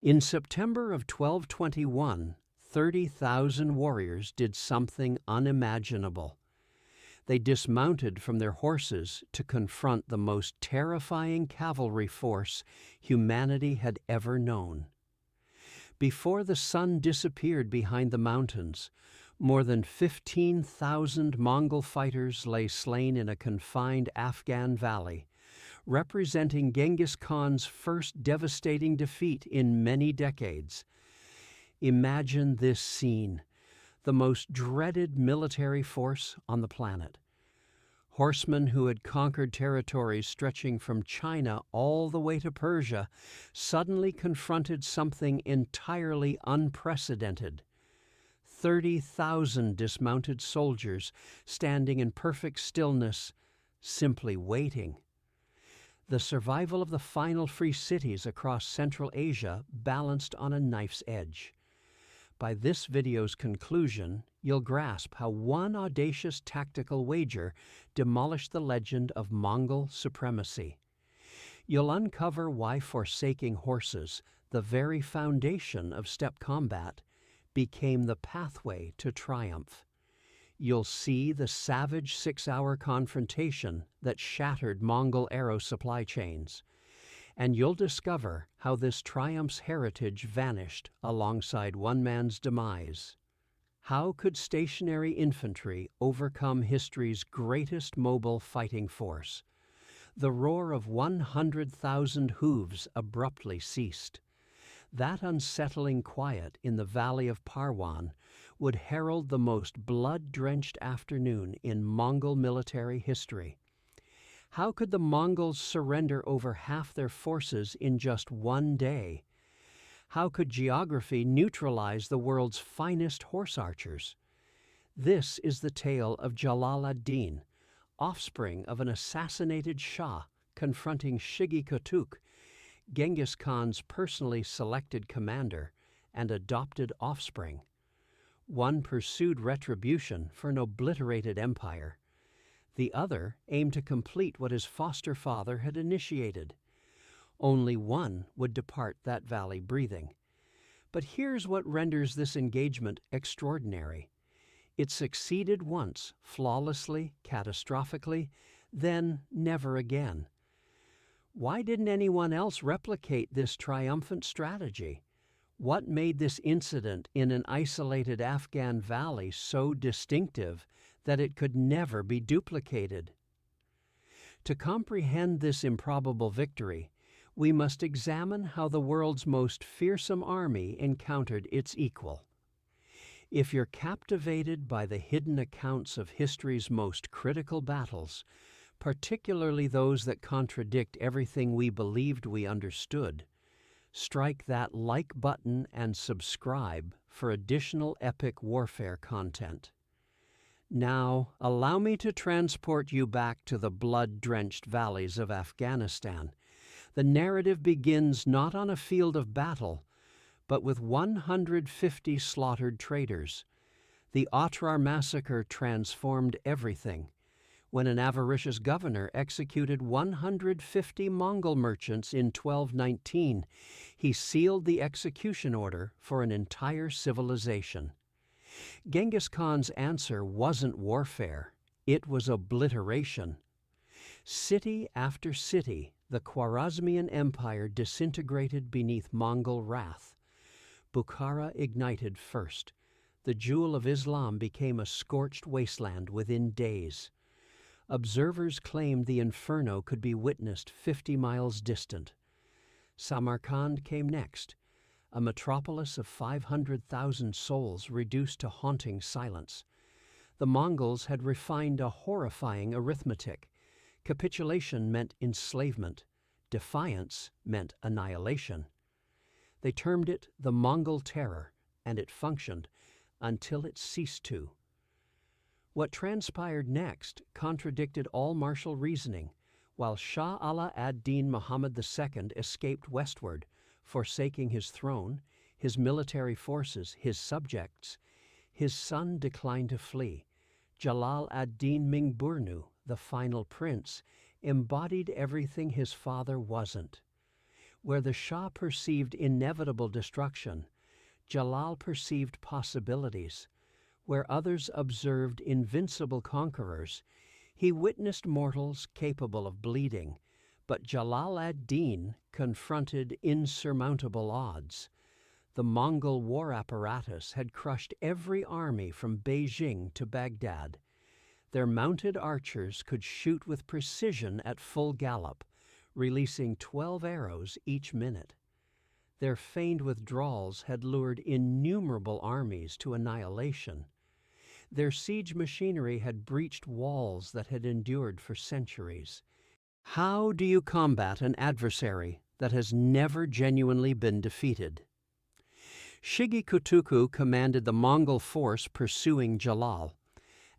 In September of 1221, 30,000 warriors did something unimaginable. They dismounted from their horses to confront the most terrifying cavalry force humanity had ever known. Before the sun disappeared behind the mountains, more than 15,000 Mongol fighters lay slain in a confined Afghan valley, representing Genghis Khan's first devastating defeat in many decades. Imagine this scene, the most dreaded military force on the planet. Horsemen who had conquered territories stretching from China all the way to Persia suddenly confronted something entirely unprecedented. 30,000 dismounted soldiers standing in perfect stillness, simply waiting. The survival of the final free cities across Central Asia balanced on a knife's edge. By this video's conclusion, you'll grasp how one audacious tactical wager demolished the legend of Mongol supremacy. You'll uncover why forsaking horses, the very foundation of steppe combat, became the pathway to triumph. You'll see the savage 6-hour confrontation that shattered Mongol arrow supply chains. And you'll discover how this triumph's heritage vanished alongside one man's demise. How could stationary infantry overcome history's greatest mobile fighting force? The roar of 100,000 hooves abruptly ceased. That unsettling quiet in the Valley of Parwan would herald the most blood-drenched afternoon in Mongol military history. How could the Mongols surrender over half their forces in just one day? How could geography neutralize the world's finest horse archers? This is the tale of Jalal ad-Din, offspring of an assassinated Shah confronting Shigi Kutuk, Genghis Khan's personally selected commander and adopted offspring. One pursued retribution for an obliterated empire. The other aimed to complete what his foster father had initiated. Only one would depart that valley breathing. But here's what renders this engagement extraordinary. It succeeded once, flawlessly, catastrophically, then never again. Why didn't anyone else replicate this triumphant strategy? What made this incident in an isolated Afghan valley so distinctive that it could never be duplicated? To comprehend this improbable victory, we must examine how the world's most fearsome army encountered its equal. If you're captivated by the hidden accounts of history's most critical battles, particularly those that contradict everything we believed we understood, strike that like button and subscribe for additional epic warfare content. Now, allow me to transport you back to the blood-drenched valleys of Afghanistan. The narrative begins not on a field of battle, but with 150 slaughtered traders. The Otrar massacre transformed everything. When an avaricious governor executed 150 Mongol merchants in 1219, he sealed the execution order for an entire civilization. Genghis Khan's answer wasn't warfare, it was obliteration. City after city, the Khwarezmian Empire disintegrated beneath Mongol wrath. Bukhara ignited first. The jewel of Islam became a scorched wasteland within days. Observers claimed the inferno could be witnessed 50 miles distant. Samarkand came next, a metropolis of 500,000 souls reduced to haunting silence. The Mongols had refined a horrifying arithmetic. Capitulation meant enslavement. Defiance meant annihilation. They termed it the Mongol Terror, and it functioned until it ceased to. What transpired next contradicted all martial reasoning. While Shah Ala ad-Din Muhammad II escaped westward, forsaking his throne, his military forces, his subjects, his son declined to flee. Jalal ad-Din Mingburnu, the final prince, embodied everything his father wasn't. Where the Shah perceived inevitable destruction, Jalal perceived possibilities. Where others observed invincible conquerors, he witnessed mortals capable of bleeding, but Jalal ad-Din confronted insurmountable odds. The Mongol war apparatus had crushed every army from Beijing to Baghdad. Their mounted archers could shoot with precision at full gallop, releasing 12 arrows each minute. Their feigned withdrawals had lured innumerable armies to annihilation. Their siege machinery had breached walls that had endured for centuries. How do you combat an adversary that has never genuinely been defeated? Shigi Kutuku commanded the Mongol force pursuing Jalal.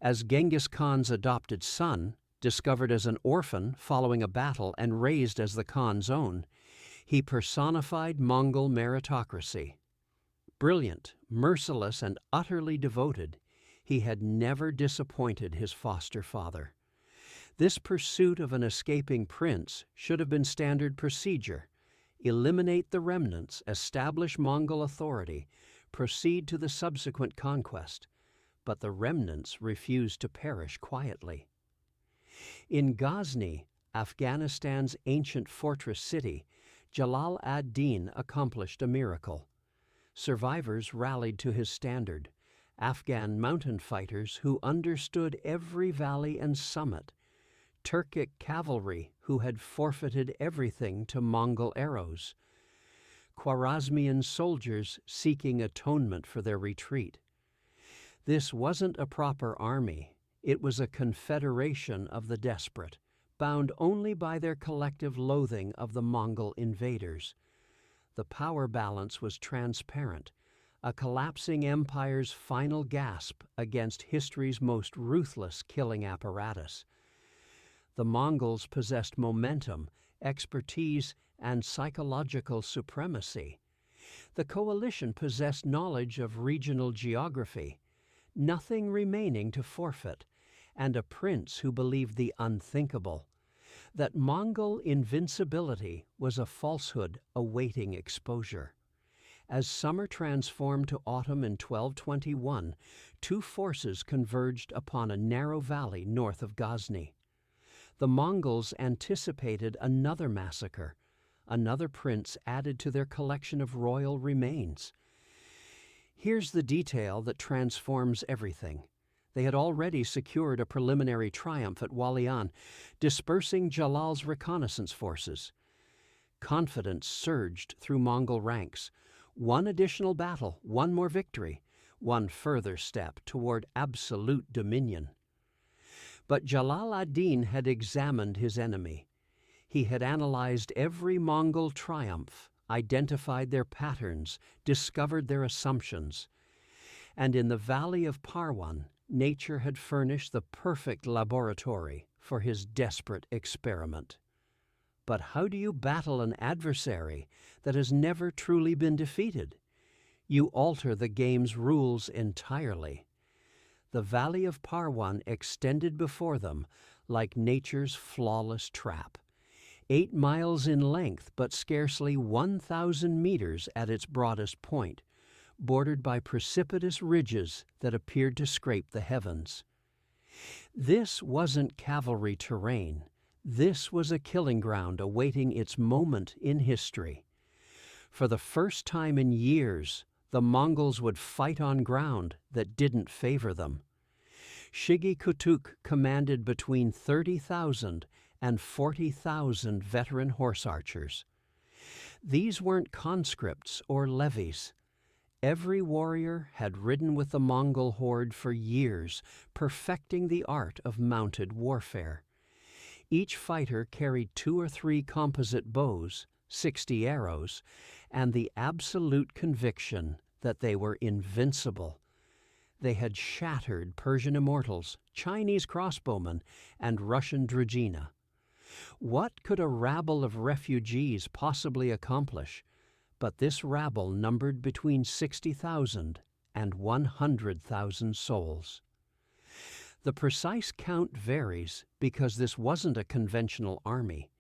As Genghis Khan's adopted son, discovered as an orphan following a battle and raised as the Khan's own, he personified Mongol meritocracy. Brilliant, merciless, and utterly devoted, he had never disappointed his foster father. This pursuit of an escaping prince should have been standard procedure. Eliminate the remnants, establish Mongol authority, proceed to the subsequent conquest. But the remnants refused to perish quietly. In Ghazni, Afghanistan's ancient fortress city, Jalal ad-Din accomplished a miracle. Survivors rallied to his standard, Afghan mountain fighters who understood every valley and summit, Turkic cavalry who had forfeited everything to Mongol arrows, Khwarezmian soldiers seeking atonement for their retreat. This wasn't a proper army. It was a confederation of the desperate, bound only by their collective loathing of the Mongol invaders. The power balance was transparent, a collapsing empire's final gasp against history's most ruthless killing apparatus. The Mongols possessed momentum, expertise, and psychological supremacy. The coalition possessed knowledge of regional geography, nothing remaining to forfeit, and a prince who believed the unthinkable, that Mongol invincibility was a falsehood awaiting exposure. As summer transformed to autumn in 1221, two forces converged upon a narrow valley north of Ghazni. The Mongols anticipated another massacre, another prince added to their collection of royal remains. Here's the detail that transforms everything. They had already secured a preliminary triumph at Walian, dispersing Jalal's reconnaissance forces. Confidence surged through Mongol ranks. One additional battle, one more victory, one further step toward absolute dominion. But Jalal ad-Din had examined his enemy. He had analyzed every Mongol triumph, identified their patterns, discovered their assumptions. And in the Valley of Parwan, nature had furnished the perfect laboratory for his desperate experiment. But how do you battle an adversary that has never truly been defeated? You alter the game's rules entirely. The Valley of Parwan extended before them like nature's flawless trap. 8 miles in length, but scarcely 1,000 meters at its broadest point, bordered by precipitous ridges that appeared to scrape the heavens. This wasn't cavalry terrain. This was a killing ground awaiting its moment in history. For the first time in years, the Mongols would fight on ground that didn't favor them. Shigi Kutuk commanded between 30,000 and 40,000 veteran horse archers. These weren't conscripts or levies. Every warrior had ridden with the Mongol horde for years, perfecting the art of mounted warfare. Each fighter carried 2 or 3 composite bows, 60 arrows, and the absolute conviction that they were invincible. They had shattered Persian immortals, Chinese crossbowmen, and Russian dragina. What could a rabble of refugees possibly accomplish? But this rabble numbered between 60,000 and 100,000 souls. The precise count varies because this wasn't a conventional army.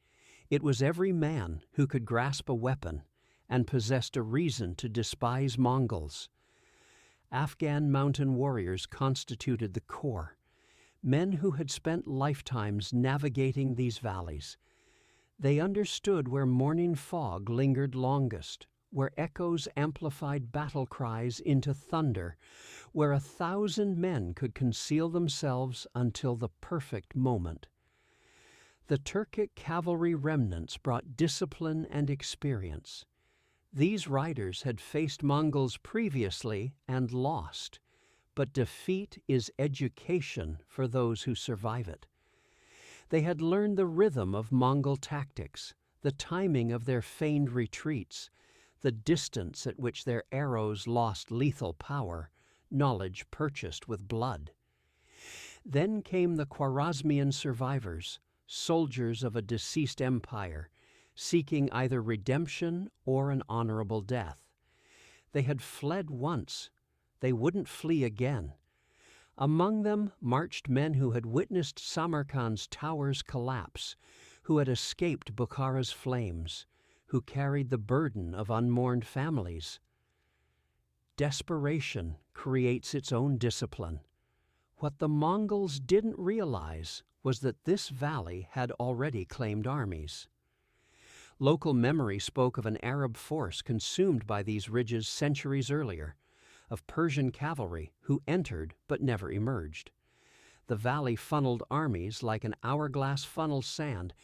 It was every man who could grasp a weapon and possessed a reason to despise Mongols. Afghan mountain warriors constituted the core, men who had spent lifetimes navigating these valleys. They understood where morning fog lingered longest, where echoes amplified battle cries into thunder, where 1,000 men could conceal themselves until the perfect moment. The Turkic cavalry remnants brought discipline and experience. These riders had faced Mongols previously and lost, but defeat is education for those who survive it. They had learned the rhythm of Mongol tactics, the timing of their feigned retreats, the distance at which their arrows lost lethal power, knowledge purchased with blood. Then came the Khwarezmian survivors, soldiers of a deceased empire, seeking either redemption or an honorable death. They had fled once. They wouldn't flee again. Among them marched men who had witnessed Samarkand's towers collapse, who had escaped Bukhara's flames, who carried the burden of unmourned families. Desperation creates its own discipline. What the Mongols didn't realize was that this valley had already claimed armies. Local memory spoke of an Arab force consumed by these ridges centuries earlier, of Persian cavalry who entered but never emerged. The valley funneled armies like an hourglass funnels sand,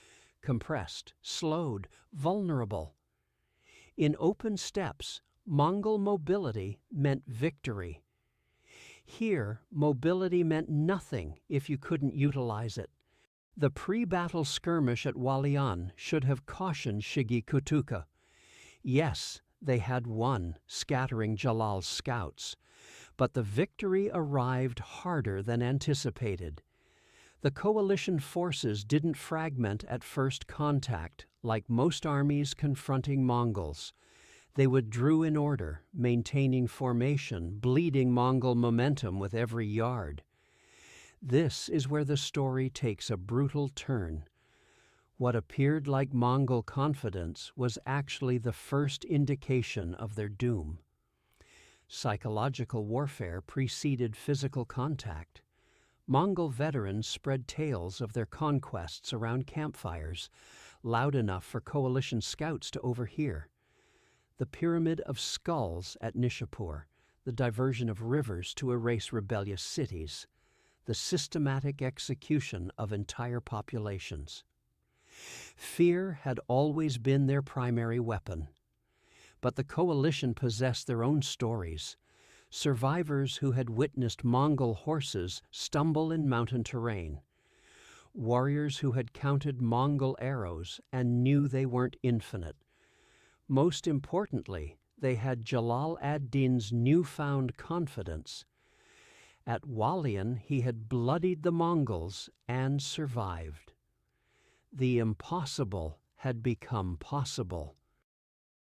compressed, slowed, vulnerable. In open steppes, Mongol mobility meant victory. Here, mobility meant nothing if you couldn't utilize it. The pre-battle skirmish at Walian should have cautioned Shigi Kutuka. Yes, they had won, scattering Jalal's scouts, but the victory arrived harder than anticipated. The coalition forces didn't fragment at first contact, like most armies confronting Mongols. They withdrew in order, maintaining formation, bleeding Mongol momentum with every yard. This is where the story takes a brutal turn. What appeared like Mongol confidence was actually the first indication of their doom. Psychological warfare preceded physical contact. Mongol veterans spread tales of their conquests around campfires, loud enough for coalition scouts to overhear. The pyramid of skulls at Nishapur, the diversion of rivers to erase rebellious cities, the systematic execution of entire populations. Fear had always been their primary weapon. But the coalition possessed their own stories. Survivors who had witnessed Mongol horses stumble in mountain terrain. Warriors who had counted Mongol arrows and knew they weren't infinite. Most importantly, they had Jalal ad-Din's newfound confidence. At Walian, he had bloodied the Mongols and survived. The impossible had become possible.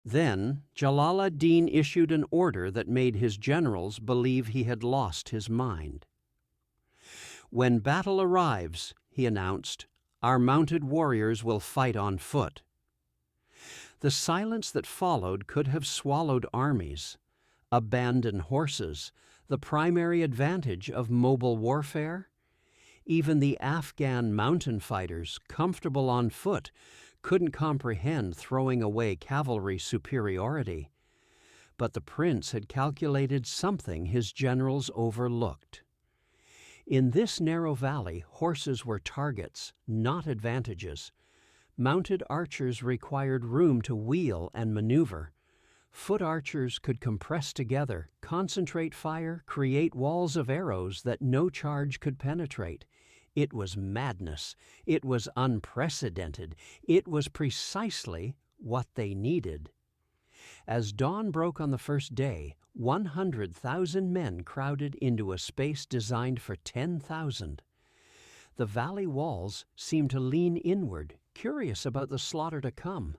Then Jalal ad-Din issued an order that made his generals believe he had lost his mind. "When battle arrives," he announced, "our mounted warriors will fight on foot." The silence that followed could have swallowed armies. Abandon horses, the primary advantage of mobile warfare? Even the Afghan mountain fighters, comfortable on foot, couldn't comprehend throwing away cavalry superiority. But the prince had calculated something his generals overlooked. In this narrow valley, horses were targets, not advantages. Mounted archers required room to wheel and maneuver. Foot archers could compress together, concentrate fire, create walls of arrows that no charge could penetrate. It was madness. It was unprecedented. It was precisely what they needed. As dawn broke on the first day, 100,000 men crowded into a space designed for 10,000. The valley walls seemed to lean inward, curious about the slaughter to come.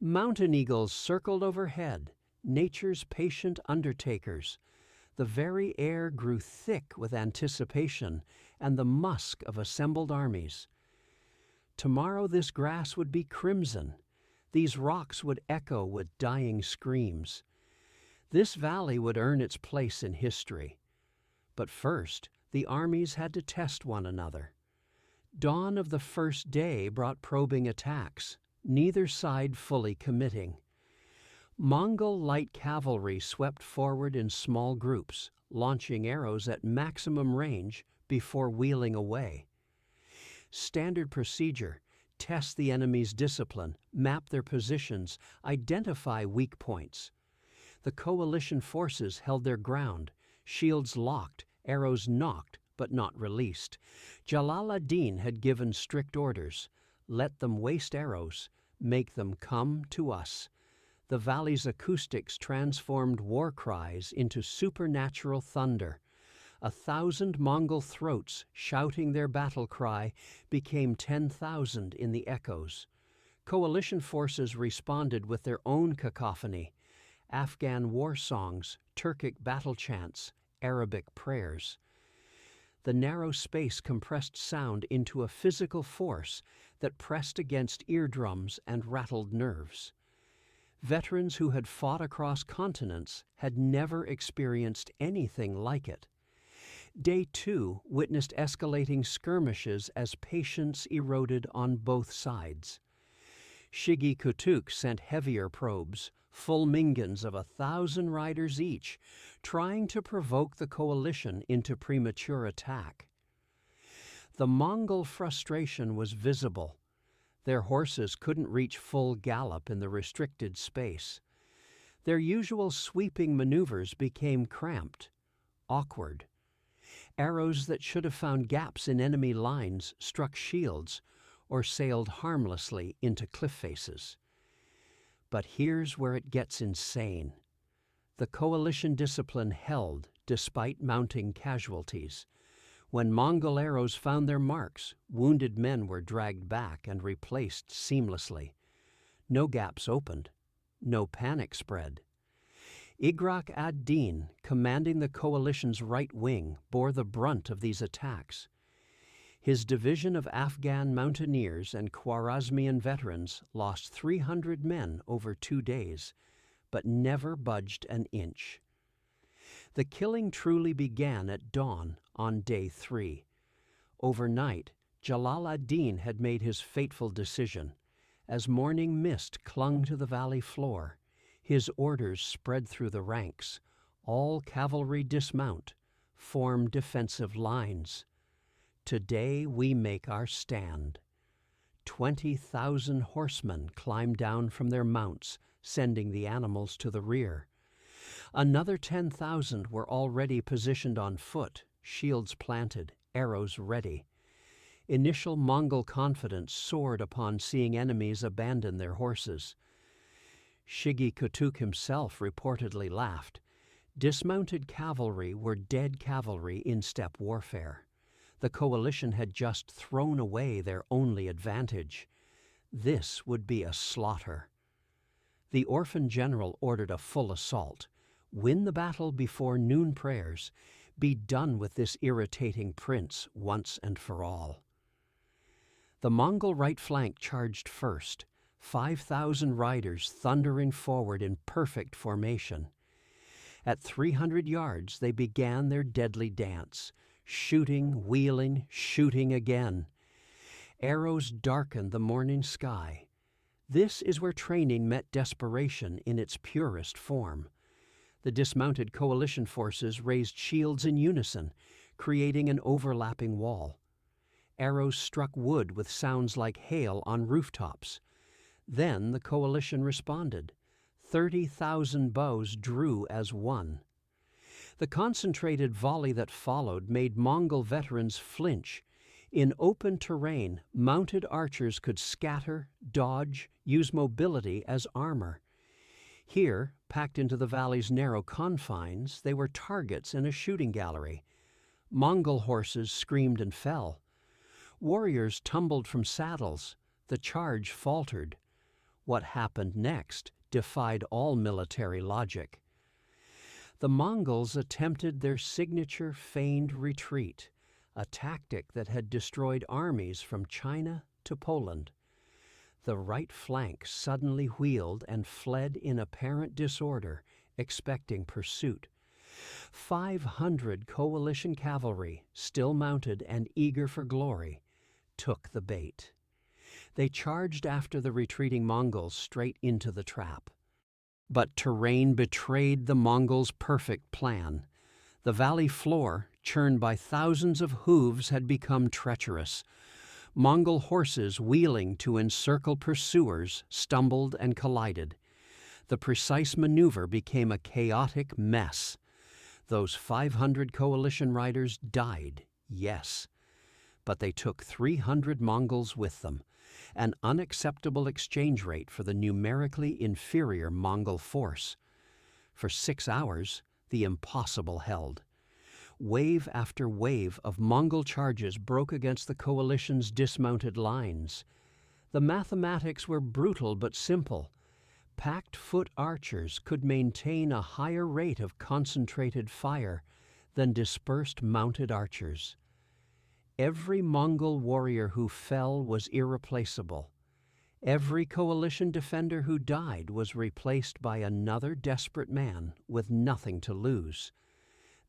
Mountain eagles circled overhead, nature's patient undertakers. The very air grew thick with anticipation and the musk of assembled armies. Tomorrow this grass would be crimson. These rocks would echo with dying screams. This valley would earn its place in history. But first, the armies had to test one another. Dawn of the first day brought probing attacks, neither side fully committing. Mongol light cavalry swept forward in small groups, launching arrows at maximum range before wheeling away. Standard procedure: test the enemy's discipline, map their positions, identify weak points. The coalition forces held their ground, shields locked, arrows nocked but not released. Jalal ad-Din had given strict orders: let them waste arrows, make them come to us. The valley's acoustics transformed war cries into supernatural thunder. 1,000 Mongol throats shouting their battle cry became 10,000 in the echoes. Coalition forces responded with their own cacophony: Afghan war songs, Turkic battle chants, Arabic prayers. The narrow space compressed sound into a physical force that pressed against eardrums and rattled nerves. Veterans who had fought across continents had never experienced anything like it. Day 2 witnessed escalating skirmishes as patience eroded on both sides. Shigi Kutuk sent heavier probes, full mingans of 1,000 riders each, trying to provoke the coalition into premature attack. The Mongol frustration was visible. Their horses couldn't reach full gallop in the restricted space. Their usual sweeping maneuvers became cramped, awkward. Arrows that should have found gaps in enemy lines struck shields or sailed harmlessly into cliff faces. But here's where it gets insane. The coalition discipline held despite mounting casualties. When Mongol arrows found their marks, wounded men were dragged back and replaced seamlessly. No gaps opened, no panic spread. Igrak ad-Din, commanding the coalition's right wing, bore the brunt of these attacks. His division of Afghan mountaineers and Khwarezmian veterans lost 300 men over 2 days, but never budged an inch. The killing truly began at dawn on day 3. Overnight, Jalal ad-Din had made his fateful decision. As morning mist clung to the valley floor, his orders spread through the ranks: all cavalry dismount, form defensive lines. Today we make our stand. 20,000 horsemen climbed down from their mounts, sending the animals to the rear. Another 10,000 were already positioned on foot, shields planted, arrows ready. Initial Mongol confidence soared upon seeing enemies abandon their horses. Shigi Kutuk himself reportedly laughed. Dismounted cavalry were dead cavalry in steppe warfare. The coalition had just thrown away their only advantage. This would be a slaughter. The orphan general ordered a full assault. Win the battle before noon prayers. Be done with this irritating prince once and for all. The Mongol right flank charged first, 5,000 riders thundering forward in perfect formation. At 300 yards they began their deadly dance, shooting, wheeling, shooting again. Arrows darkened the morning sky. This is where training met desperation in its purest form. The dismounted coalition forces raised shields in unison, creating an overlapping wall. Arrows struck wood with sounds like hail on rooftops. Then the coalition responded. 30,000 bows drew as one. The concentrated volley that followed made Mongol veterans flinch. In open terrain, mounted archers could scatter, dodge, use mobility as armor. Here, packed into the valley's narrow confines, they were targets in a shooting gallery. Mongol horses screamed and fell. Warriors tumbled from saddles. The charge faltered. What happened next defied all military logic. The Mongols attempted their signature feigned retreat, a tactic that had destroyed armies from China to Poland. The right flank suddenly wheeled and fled in apparent disorder, expecting pursuit. 500 coalition cavalry, still mounted and eager for glory, took the bait. They charged after the retreating Mongols straight into the trap. But terrain betrayed the Mongols' perfect plan. The valley floor, churned by thousands of hooves, had become treacherous. Mongol horses wheeling to encircle pursuers stumbled and collided. The precise maneuver became a chaotic mess. Those 500 coalition riders died, yes, but they took 300 Mongols with them, an unacceptable exchange rate for the numerically inferior Mongol force. For 6 hours, the impossible held. Wave after wave of Mongol charges broke against the coalition's dismounted lines. The mathematics were brutal but simple. Packed foot archers could maintain a higher rate of concentrated fire than dispersed mounted archers. Every Mongol warrior who fell was irreplaceable. Every coalition defender who died was replaced by another desperate man with nothing to lose.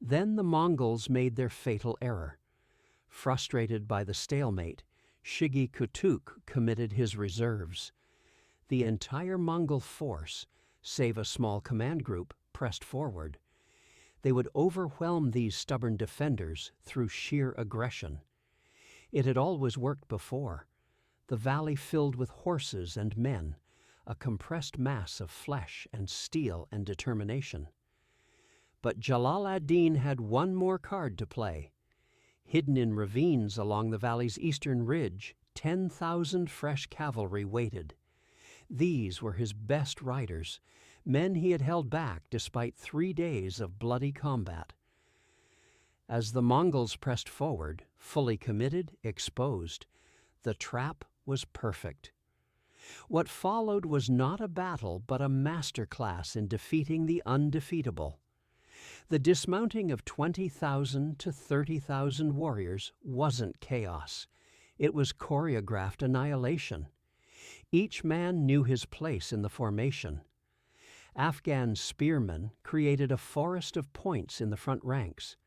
Then the Mongols made their fatal error. Frustrated by the stalemate, Shigi Kutuk committed his reserves. The entire Mongol force, save a small command group, pressed forward. They would overwhelm these stubborn defenders through sheer aggression. It had always worked before. The valley filled with horses and men, a compressed mass of flesh and steel and determination. But Jalal ad-Din had one more card to play. Hidden in ravines along the valley's eastern ridge, 10,000 fresh cavalry waited. These were his best riders, men he had held back despite 3 days of bloody combat. As the Mongols pressed forward, fully committed, exposed, the trap was perfect. What followed was not a battle, but a masterclass in defeating the undefeatable. The dismounting of 20,000 to 30,000 warriors wasn't chaos. It was choreographed annihilation. Each man knew his place in the formation. Afghan spearmen created a forest of points in the front ranks.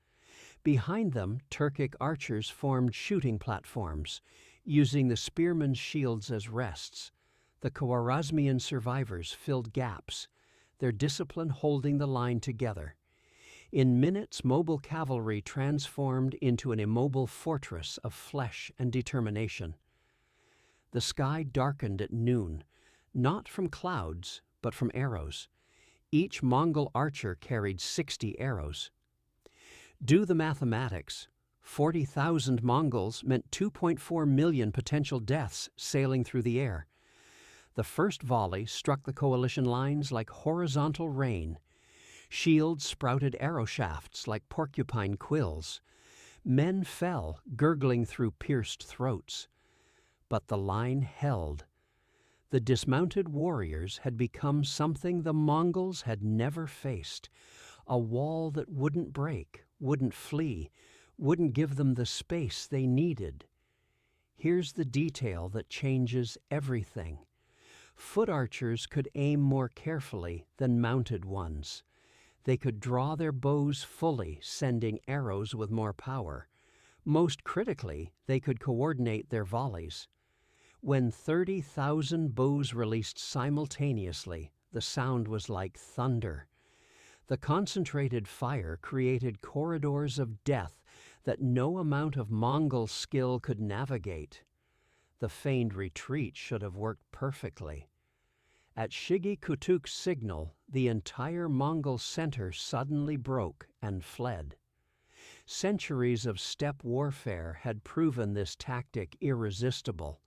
Behind them, Turkic archers formed shooting platforms, using the spearmen's shields as rests. The Khwarezmian survivors filled gaps, their discipline holding the line together. In minutes, mobile cavalry transformed into an immobile fortress of flesh and determination. The sky darkened at noon, not from clouds, but from arrows. Each Mongol archer carried 60 arrows. Do the mathematics. 40,000 Mongols meant 2.4 million potential deaths sailing through the air. The first volley struck the coalition lines like horizontal rain. Shields sprouted arrow shafts like porcupine quills. Men fell, gurgling through pierced throats. But the line held. The dismounted warriors had become something the Mongols had never faced, a wall that wouldn't break, wouldn't flee, wouldn't give them the space they needed. Here's the detail that changes everything. Foot archers could aim more carefully than mounted ones. They could draw their bows fully, sending arrows with more power. Most critically, they could coordinate their volleys. When 30,000 bows released simultaneously, the sound was like thunder. The concentrated fire created corridors of death that no amount of Mongol skill could navigate. The feigned retreat should have worked perfectly. At Shigi Kutuk's signal, the entire Mongol center suddenly broke and fled. Centuries of steppe warfare had proven this tactic irresistible.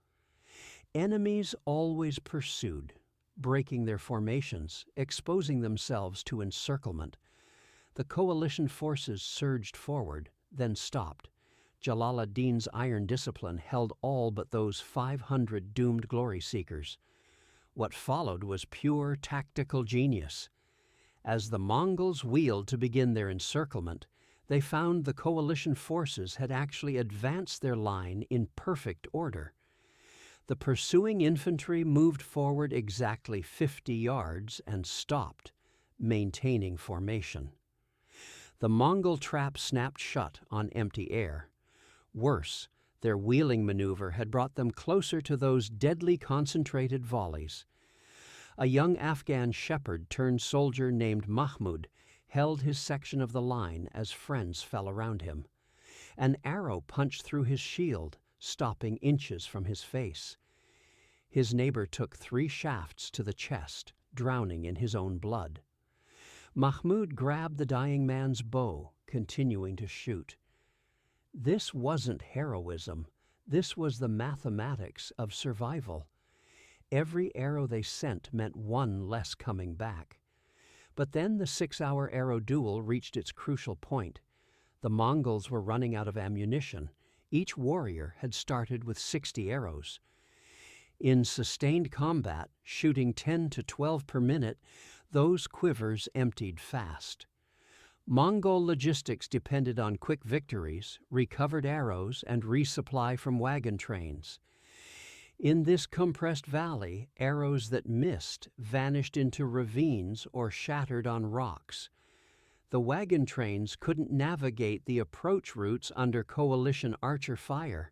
Enemies always pursued, breaking their formations, exposing themselves to encirclement. The coalition forces surged forward, then stopped. Jalal ad-Din's iron discipline held all but those 500 doomed glory seekers. What followed was pure tactical genius. As the Mongols wheeled to begin their encirclement, they found the coalition forces had actually advanced their line in perfect order. The pursuing infantry moved forward exactly 50 yards and stopped, maintaining formation. The Mongol trap snapped shut on empty air. Worse, their wheeling maneuver had brought them closer to those deadly concentrated volleys. A young Afghan shepherd-turned-soldier named Mahmud held his section of the line as friends fell around him. An arrow punched through his shield, stopping inches from his face. His neighbor took 3 shafts to the chest, drowning in his own blood. Mahmud grabbed the dying man's bow, continuing to shoot. This wasn't heroism. This was the mathematics of survival. Every arrow they sent meant one less coming back. But then the 6-hour arrow duel reached its crucial point. The Mongols were running out of ammunition. Each warrior had started with 60 arrows. In sustained combat, shooting 10 to 12 per minute, those quivers emptied fast. Mongol logistics depended on quick victories, recovered arrows, and resupply from wagon trains. In this compressed valley, arrows that missed vanished into ravines or shattered on rocks. The wagon trains couldn't navigate the approach routes under coalition archer fire.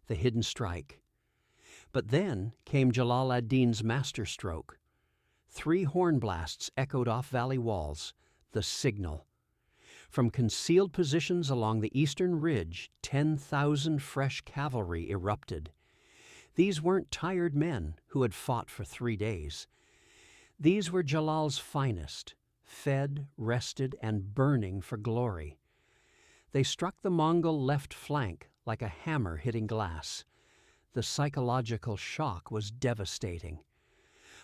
The hidden strike. But then came Jalal ad-Din's masterstroke. 3 horn blasts echoed off valley walls, the signal. From concealed positions along the eastern ridge, 10,000 fresh cavalry erupted. These weren't tired men who had fought for 3 days. These were Jalal's finest, fed, rested, and burning for glory. They struck the Mongol left flank like a hammer hitting glass. The psychological shock was devastating.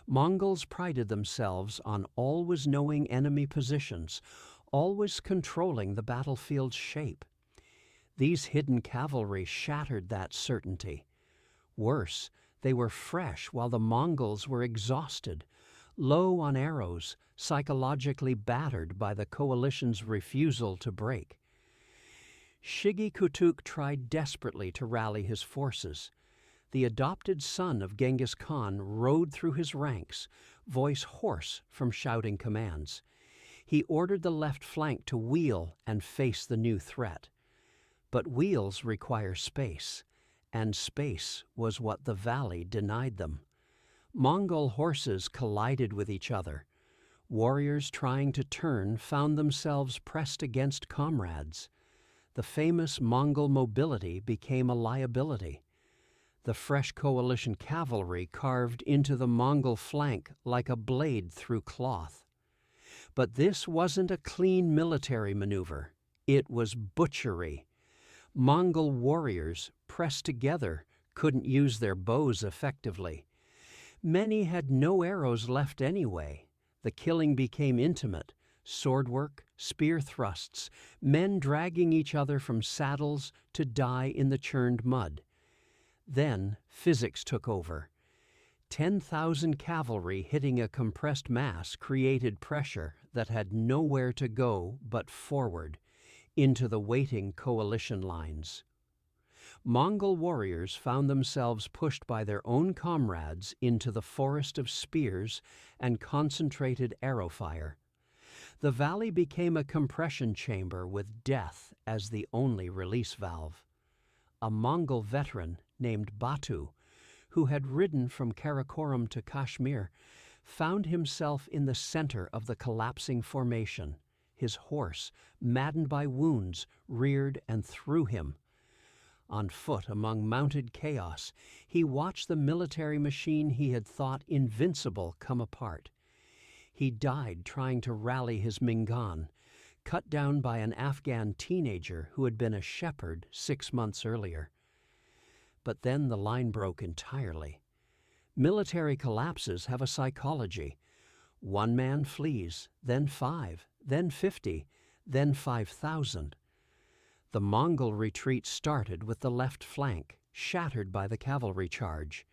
Mongols prided themselves on always knowing enemy positions, always controlling the battlefield's shape. These hidden cavalry shattered that certainty. Worse, they were fresh while the Mongols were exhausted, low on arrows, psychologically battered by the coalition's refusal to break. Shigi Kutuk tried desperately to rally his forces. The adopted son of Genghis Khan rode through his ranks, voice hoarse from shouting commands. He ordered the left flank to wheel and face the new threat. But wheels require space, and space was what the valley denied them. Mongol horses collided with each other. Warriors trying to turn found themselves pressed against comrades. The famous Mongol mobility became a liability. The fresh coalition cavalry carved into the Mongol flank like a blade through cloth. But this wasn't a clean military maneuver. It was butchery. Mongol warriors, pressed together, couldn't use their bows effectively. Many had no arrows left anyway. The killing became intimate. Swordwork, spear thrusts, men dragging each other from saddles to die in the churned mud. Then physics took over. 10,000 cavalry hitting a compressed mass created pressure that had nowhere to go but forward, into the waiting coalition lines. Mongol warriors found themselves pushed by their own comrades into the forest of spears and concentrated arrow fire. The valley became a compression chamber with death as the only release valve. A Mongol veteran named Batu, who had ridden from Karakoram to Kashmir, found himself in the center of the collapsing formation. His horse, maddened by wounds, reared and threw him. On foot among mounted chaos, he watched the military machine he had thought invincible come apart. He died trying to rally his Mingan, cut down by an Afghan teenager who had been a shepherd 6 months earlier. But then the line broke entirely. Military collapses have a psychology. 1 man flees, then 5, then 50, then 5,000. The Mongol retreat started with the left flank, shattered by the cavalry charge.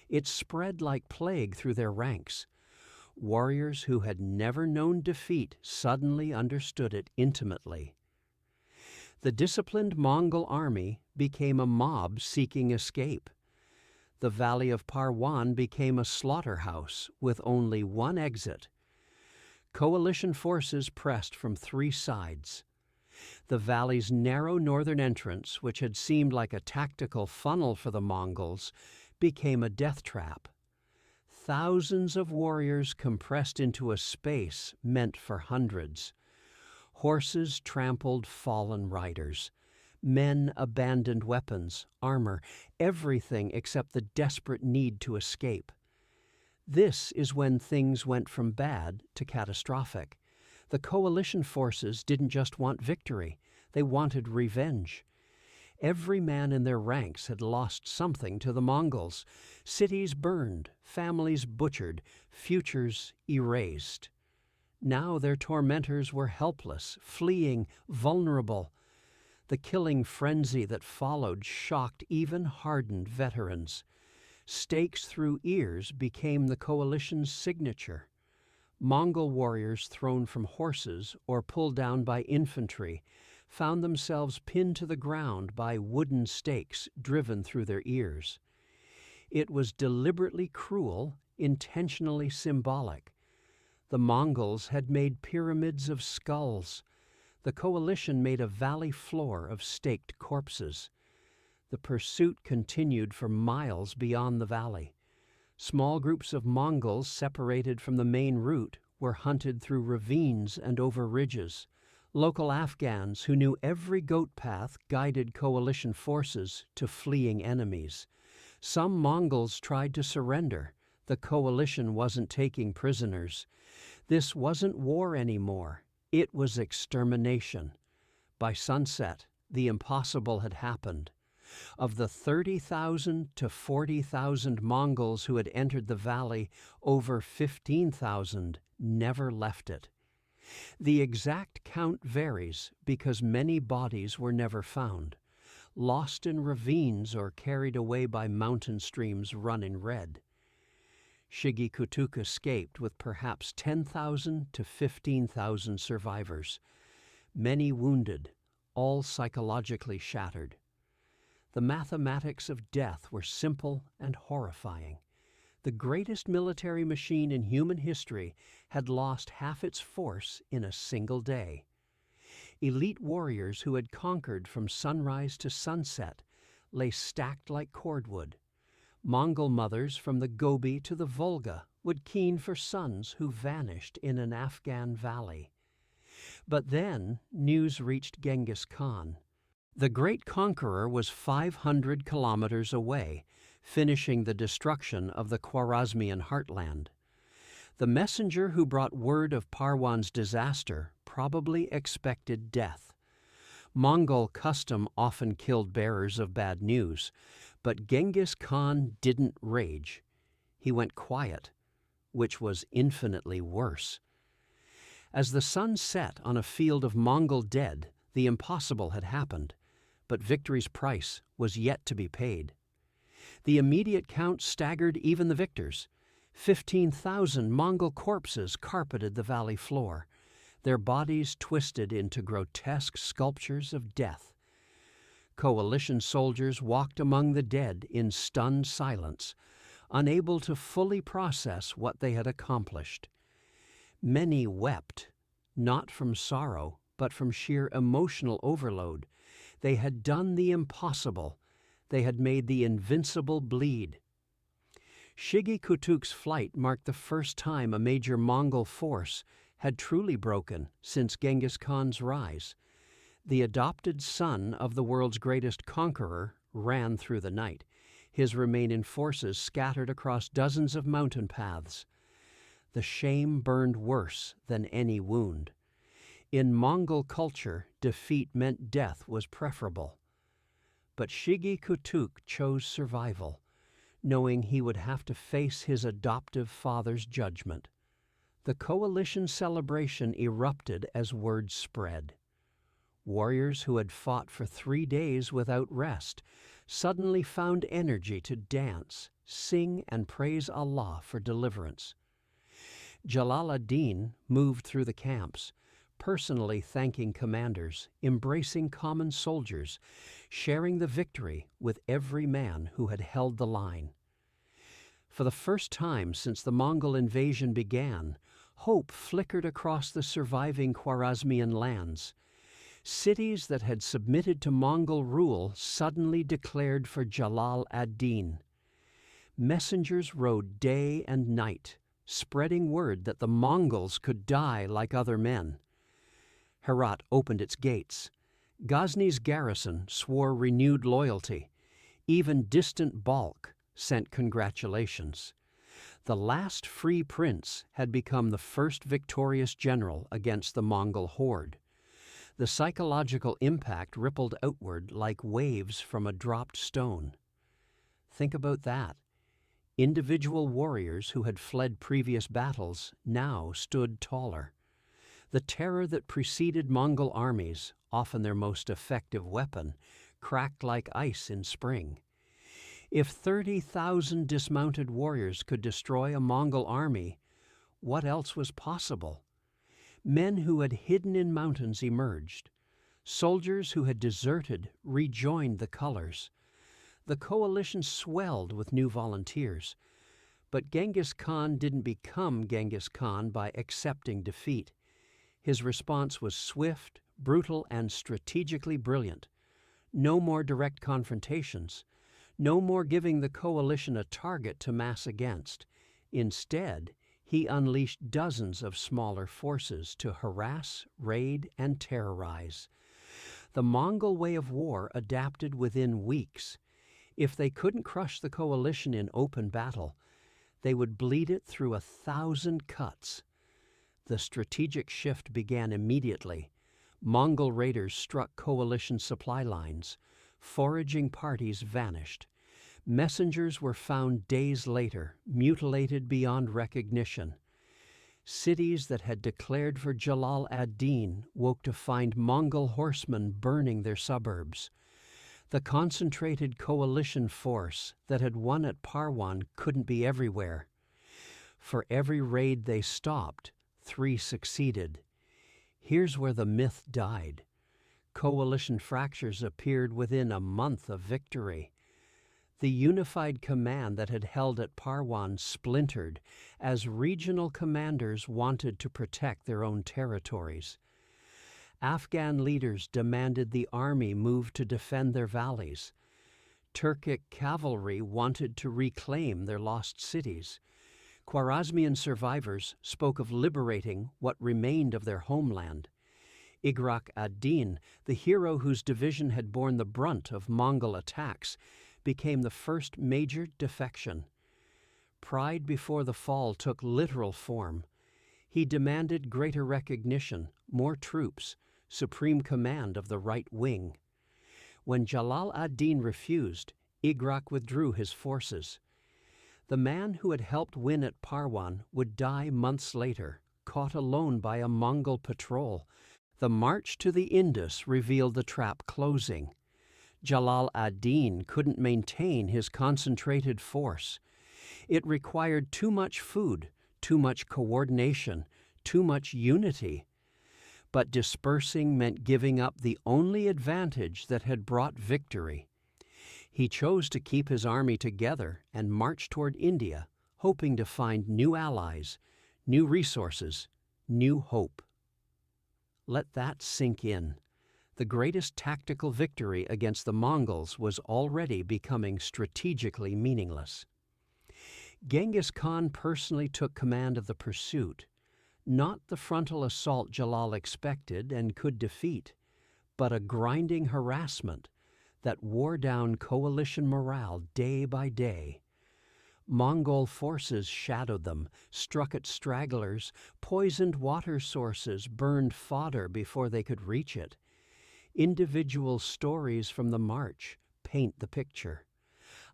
It spread like plague through their ranks. Warriors who had never known defeat suddenly understood it intimately. The disciplined Mongol army became a mob seeking escape. The Valley of Parwan became a slaughterhouse with only one exit. Coalition forces pressed from three sides. The valley's narrow northern entrance, which had seemed like a tactical funnel for the Mongols, became a death trap. Thousands of warriors compressed into a space meant for hundreds. Horses trampled fallen riders. Men abandoned weapons, armor, everything except the desperate need to escape. This is when things went from bad to catastrophic. The coalition forces didn't just want victory, they wanted revenge. Every man in their ranks had lost something to the Mongols. Cities burned, families butchered, futures erased. Now their tormentors were helpless, fleeing, vulnerable. The killing frenzy that followed shocked even hardened veterans. Stakes through ears became the coalition's signature. Mongol warriors thrown from horses or pulled down by infantry found themselves pinned to the ground by wooden stakes driven through their ears. It was deliberately cruel, intentionally symbolic. The Mongols had made pyramids of skulls. The coalition made a valley floor of staked corpses. The pursuit continued for miles beyond the valley. Small groups of Mongols separated from the main route were hunted through ravines and over ridges. Local Afghans who knew every goat path guided coalition forces to fleeing enemies. Some Mongols tried to surrender. The coalition wasn't taking prisoners. This wasn't war anymore. It was extermination. By sunset, the impossible had happened. Of the 30,000 to 40,000 Mongols who had entered the valley, over 15,000 never left it. The exact count varies because many bodies were never found, lost in ravines or carried away by mountain streams running red. Shigi Kutuk escaped with perhaps 10,000 to 15,000 survivors, many wounded, all psychologically shattered. The mathematics of death were simple and horrifying. The greatest military machine in human history had lost half its force in a single day. Elite warriors who had conquered from sunrise to sunset lay stacked like cordwood. Mongol mothers from the Gobi to the Volga would keen for sons who vanished in an Afghan valley. But then news reached Genghis Khan. The great conqueror was 500 kilometers away, finishing the destruction of the Khwarezmian heartland. The messenger who brought word of Parwan's disaster probably expected death. Mongol custom often killed bearers of bad news, but Genghis Khan didn't rage. He went quiet, which was infinitely worse. As the sun set on a field of Mongol dead, the impossible had happened, but victory's price was yet to be paid. The immediate count staggered even the victors. 15,000 Mongol corpses carpeted the valley floor, their bodies twisted into grotesque sculptures of death. Coalition soldiers walked among the dead in stunned silence, unable to fully process what they had accomplished. Many wept, not from sorrow, but from sheer emotional overload. They had done the impossible. They had made the invincible bleed. Shigi Kutuk's flight marked the first time a major Mongol force had truly broken since Genghis Khan's rise. The adopted son of the world's greatest conqueror ran through the night, his remaining forces scattered across dozens of mountain paths. The shame burned worse than any wound. In Mongol culture, defeat meant death was preferable. But Shigi Kutuk chose survival, knowing he would have to face his adoptive father's judgment. The coalition celebration erupted as word spread. Warriors who had fought for 3 days without rest suddenly found energy to dance, sing, and praise Allah for deliverance. Jalal ad-Din moved through the camps, personally thanking commanders, embracing common soldiers, sharing the victory with every man who had held the line. For the first time since the Mongol invasion began, hope flickered across the surviving Khwarezmian lands. Cities that had submitted to Mongol rule suddenly declared for Jalal ad-Din. Messengers rode day and night, spreading word that the Mongols could die like other men. Herat opened its gates. Ghazni's garrison swore renewed loyalty. Even distant Balkh sent congratulations. The last free prince had become the first victorious general against the Mongol horde. The psychological impact rippled outward like waves from a dropped stone. Think about that. Individual warriors who had fled previous battles now stood taller. The terror that preceded Mongol armies, often their most effective weapon, cracked like ice in spring. If 30,000 dismounted warriors could destroy a Mongol army, what else was possible? Men who had hidden in mountains emerged. Soldiers who had deserted rejoined the colors. The coalition swelled with new volunteers. But Genghis Khan didn't become Genghis Khan by accepting defeat. His response was swift, brutal, and strategically brilliant. No more direct confrontations. No more giving the coalition a target to mass against. Instead, he unleashed dozens of smaller forces to harass, raid, and terrorize. The Mongol way of war adapted within weeks. If they couldn't crush the coalition in open battle, they would bleed it through 1,000 cuts. The strategic shift began immediately. Mongol raiders struck coalition supply lines. Foraging parties vanished. Messengers were found days later, mutilated beyond recognition. Cities that had declared for Jalal ad-Din woke to find Mongol horsemen burning their suburbs. The concentrated coalition force that had won at Parwan couldn't be everywhere. For every raid they stopped, 3 succeeded. Here's where the myth died. Coalition fractures appeared within a month of victory. The unified command that had held at Parwan splintered as regional commanders wanted to protect their own territories. Afghan leaders demanded the army move to defend their valleys. Turkic cavalry wanted to reclaim their lost cities. Khwarezmian survivors spoke of liberating what remained of their homeland. Igrak ad-Din, the hero whose division had borne the brunt of Mongol attacks, became the first major defection. Pride before the fall took literal form. He demanded greater recognition, more troops, supreme command of the right wing. When Jalal ad-Din refused, Igrak withdrew his forces. The man who had helped win at Parwan would die months later, caught alone by a Mongol patrol. The march to the Indus revealed the trap closing. Jalal ad-Din couldn't maintain his concentrated force. It required too much food, too much coordination, too much unity. But dispersing meant giving up the only advantage that had brought victory. He chose to keep his army together and march toward India, hoping to find new allies, new resources, new hope. Let that sink in. The greatest tactical victory against the Mongols was already becoming strategically meaningless. Genghis Khan personally took command of the pursuit, not the frontal assault Jalal expected and could defeat, but a grinding harassment that wore down coalition morale day by day. Mongol forces shadowed them, struck at stragglers, poisoned water sources, burned fodder before they could reach it. Individual stories from the march paint the picture.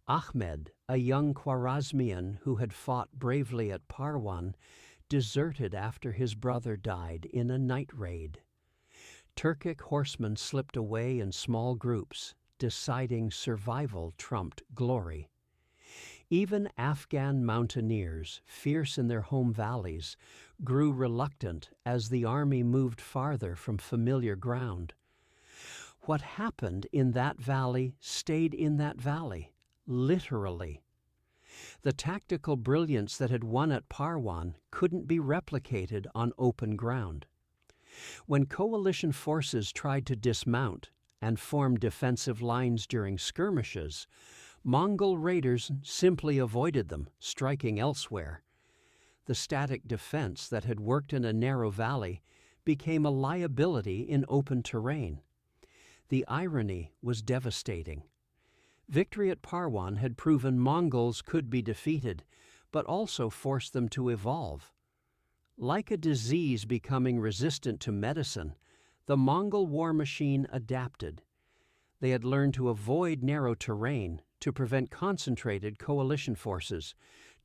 Ahmed, a young Khwarezmian who had fought bravely at Parwan, deserted after his brother died in a night raid. Turkic horsemen slipped away in small groups, deciding survival trumped glory. Even Afghan mountaineers, fierce in their home valleys, grew reluctant as the army moved farther from familiar ground. What happened in that valley stayed in that valley, literally. The tactical brilliance that had won at Parwan couldn't be replicated on open ground. When coalition forces tried to dismount and form defensive lines during skirmishes, Mongol raiders simply avoided them, striking elsewhere. The static defense that had worked in a narrow valley became a liability in open terrain. The irony was devastating. Victory at Parwan had proven Mongols could be defeated, but also forced them to evolve. Like a disease becoming resistant to medicine, the Mongol war machine adapted. They had learned to avoid narrow terrain, to prevent concentrated coalition forces,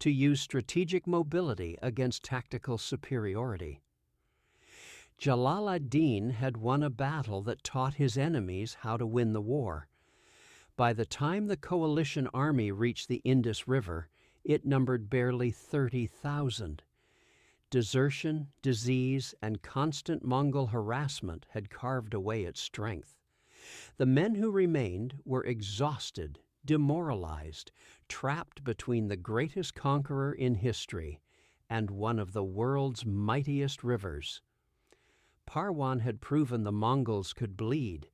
to use strategic mobility against tactical superiority. Jalal ad-Din had won a battle that taught his enemies how to win the war. By the time the coalition army reached the Indus River, it numbered barely 30,000. Desertion, disease, and constant Mongol harassment had carved away its strength. The men who remained were exhausted, demoralized, trapped between the greatest conqueror in history and one of the world's mightiest rivers. Parwan had proven the Mongols could bleed,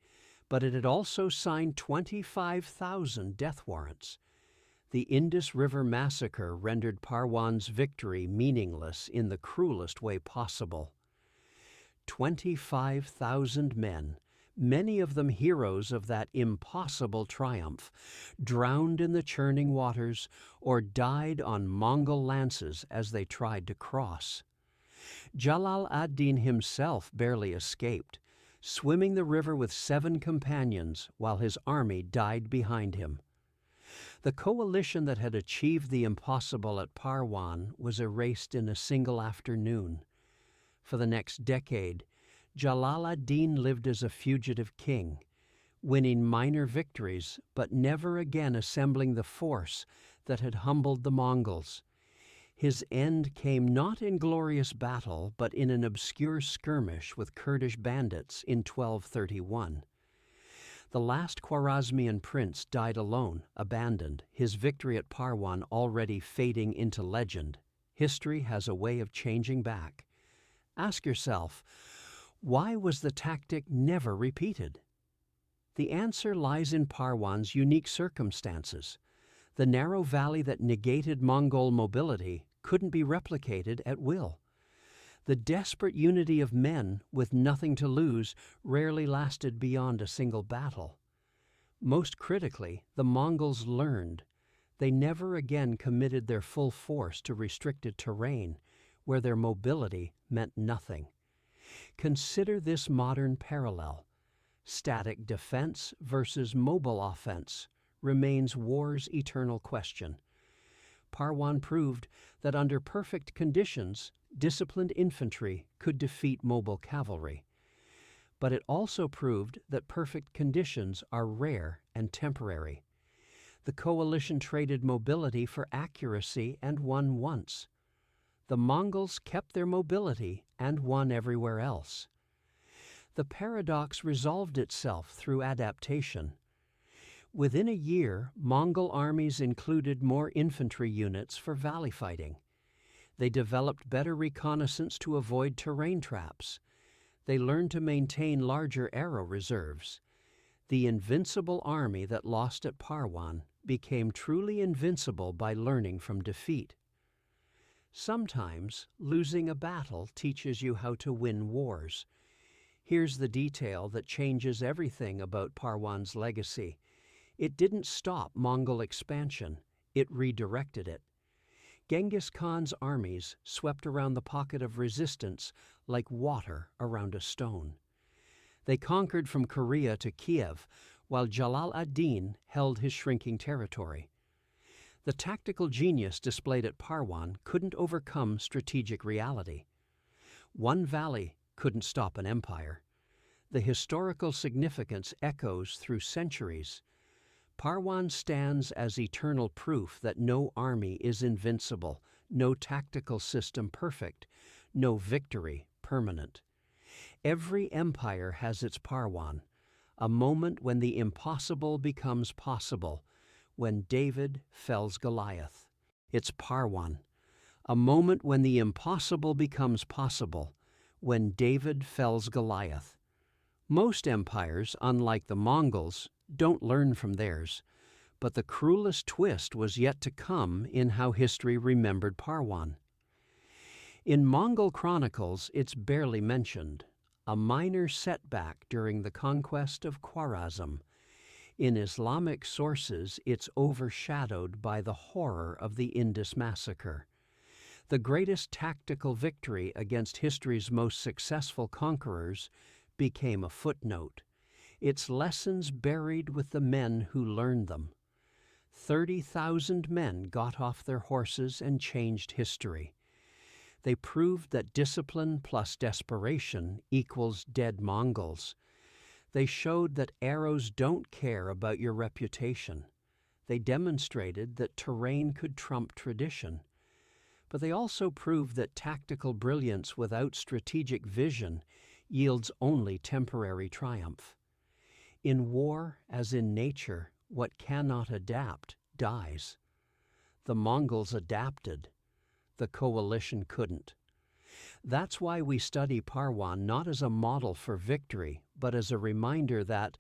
but it had also signed 25,000 death warrants. The Indus River massacre rendered Parwan's victory meaningless in the cruelest way possible. 25,000 men, many of them heroes of that impossible triumph, drowned in the churning waters or died on Mongol lances as they tried to cross. Jalal ad-Din himself barely escaped, swimming the river with 7 companions while his army died behind him. The coalition that had achieved the impossible at Parwan was erased in a single afternoon. For the next decade, Jalal ad-Din lived as a fugitive king, winning minor victories but never again assembling the force that had humbled the Mongols. His end came not in glorious battle, but in an obscure skirmish with Kurdish bandits in 1231. The last Khwarezmian prince died alone, abandoned, his victory at Parwan already fading into legend. History has a way of changing back. Ask yourself, why was the tactic never repeated? The answer lies in Parwan's unique circumstances. The narrow valley that negated Mongol mobility couldn't be replicated at will. The desperate unity of men with nothing to lose rarely lasted beyond a single battle. Most critically, the Mongols learned. They never again committed their full force to restricted terrain, where their mobility meant nothing. Consider this modern parallel. Static defense versus mobile offense remains war's eternal question. Parwan proved that under perfect conditions, disciplined infantry could defeat mobile cavalry. But it also proved that perfect conditions are rare and temporary. The coalition traded mobility for accuracy and won once. The Mongols kept their mobility and won everywhere else. The paradox resolved itself through adaptation. Within a year, Mongol armies included more infantry units for valley fighting. They developed better reconnaissance to avoid terrain traps. They learned to maintain larger arrow reserves. The invincible army that lost at Parwan became truly invincible by learning from defeat. Sometimes, losing a battle teaches you how to win wars. Here's the detail that changes everything about Parwan's legacy. It didn't stop Mongol expansion, it redirected it. Genghis Khan's armies swept around the pocket of resistance like water around a stone. They conquered from Korea to Kiev, while Jalal ad-Din held his shrinking territory. The tactical genius displayed at Parwan couldn't overcome strategic reality. One valley couldn't stop an empire. The historical significance echoes through centuries. Parwan stands as eternal proof that no army is invincible, no tactical system perfect, no victory permanent. Every empire has its Parwan, a moment when the impossible becomes possible, when David fells Goliath. It's Parwan, a moment when the impossible becomes possible, when David fells Goliath. Most empires, unlike the Mongols, don't learn from theirs, but the cruelest twist was yet to come in how history remembered Parwan. In Mongol chronicles, it's barely mentioned, a minor setback during the conquest of Khwarezm. In Islamic sources, it's overshadowed by the horror of the Indus massacre. The greatest tactical victory against history's most successful conquerors became a footnote, its lessons buried with the men who learned them. 30,000 men got off their horses and changed history. They proved that discipline plus desperation equals dead Mongols. They showed that arrows don't care about your reputation. They demonstrated that terrain could trump tradition. But they also proved that tactical brilliance without strategic vision yields only temporary triumph. In war, as in nature, what cannot adapt dies. The Mongols adapted. The coalition couldn't. That's why we study Parwan not as a model for victory, but as a reminder that